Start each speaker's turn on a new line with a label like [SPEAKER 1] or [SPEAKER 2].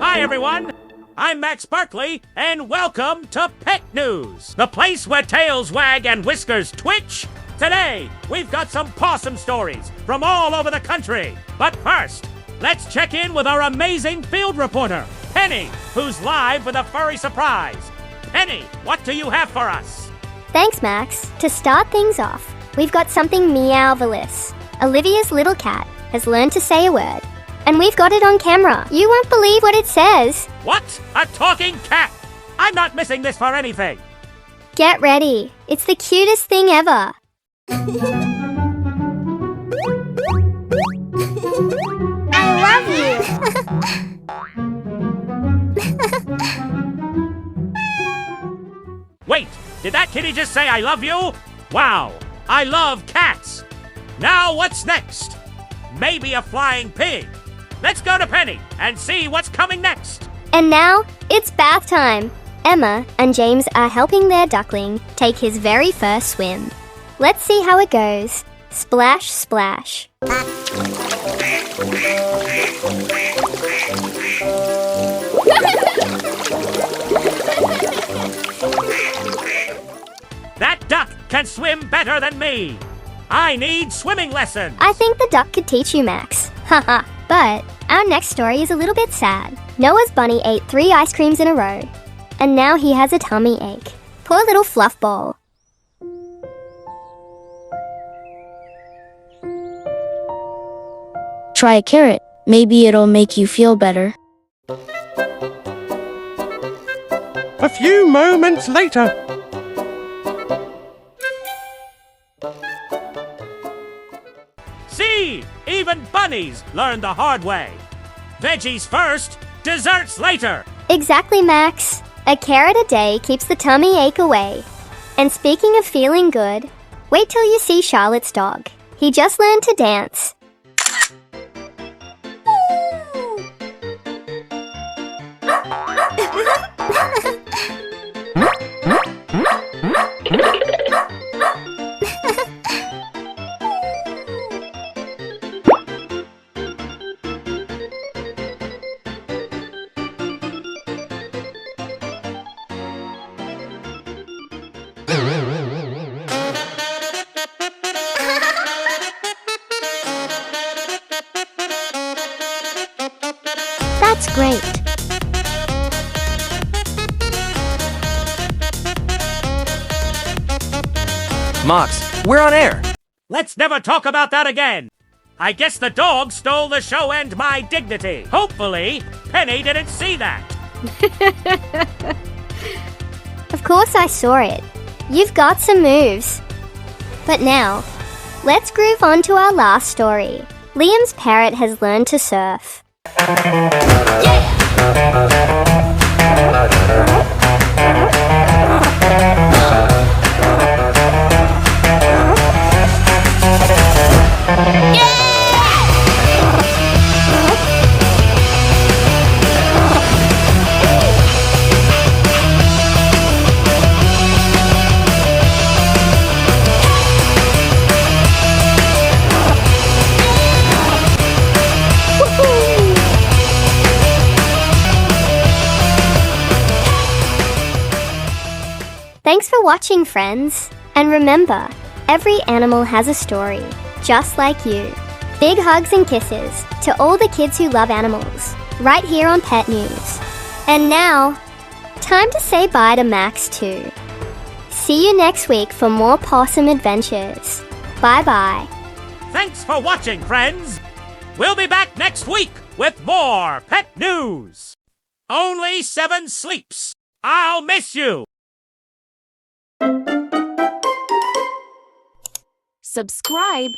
[SPEAKER 1] Hi, everyone. I'm Max Barkley, and welcome to Pet News, the place where tails wag and whiskers twitch. Today, we've got some pawsome stories from all over the country. But first, let's check in with our amazing field reporter, Penny, who's live with a furry surprise. Penny, what do you have for us?
[SPEAKER 2] Thanks, Max. To start things off, we've got something meow-velous. Olivia's little cat has learned to say a word, and we've got it on camera. You won't believe what it says.
[SPEAKER 1] What? A talking cat? I'm not missing this for anything.
[SPEAKER 2] Get ready. It's the cutest thing ever. I love you.
[SPEAKER 1] Wait, did that kitty just say I love you? Wow, I love cats. Now what's next? Maybe a flying pig. Let's go to Penny and see what's coming next.
[SPEAKER 2] And now, it's bath time. Emma and James are helping their duckling take his very first swim. Let's see how it goes. Splash, splash.
[SPEAKER 1] That duck can swim better than me. I need swimming lessons.
[SPEAKER 2] I think the duck could teach you, Max. Haha. But our next story is a little bit sad. Noah's bunny ate 3 ice creams in a row, and now he has a tummy ache. Poor little fluff ball.
[SPEAKER 3] Try a carrot. Maybe it'll make you feel better.
[SPEAKER 4] A few moments later.
[SPEAKER 1] See, even bunnies learn the hard way. Veggies first, desserts later.
[SPEAKER 2] Exactly, Max. A carrot a day keeps the tummy ache away. And speaking of feeling good, wait till you see Charlotte's dog. He just learned to dance. That's great.
[SPEAKER 5] Mox, we're on air.
[SPEAKER 1] Let's never talk about that again. I guess the dog stole the show and my dignity. Hopefully, Penny didn't see that.
[SPEAKER 2] Of course I saw it. You've got some moves. But now, let's groove on to our last story. Liam's parrot has learned to surf. Thanks for watching, friends. And remember, every animal has a story, just like you. Big hugs and kisses to all the kids who love animals, right here on Pet News. And now, time to say bye to Max too. See you next week for more possum adventures. Bye-bye.
[SPEAKER 1] Thanks for watching, friends. We'll be back next week with more Pet News. Only 7 sleeps. I'll miss you.
[SPEAKER 6] Subscribe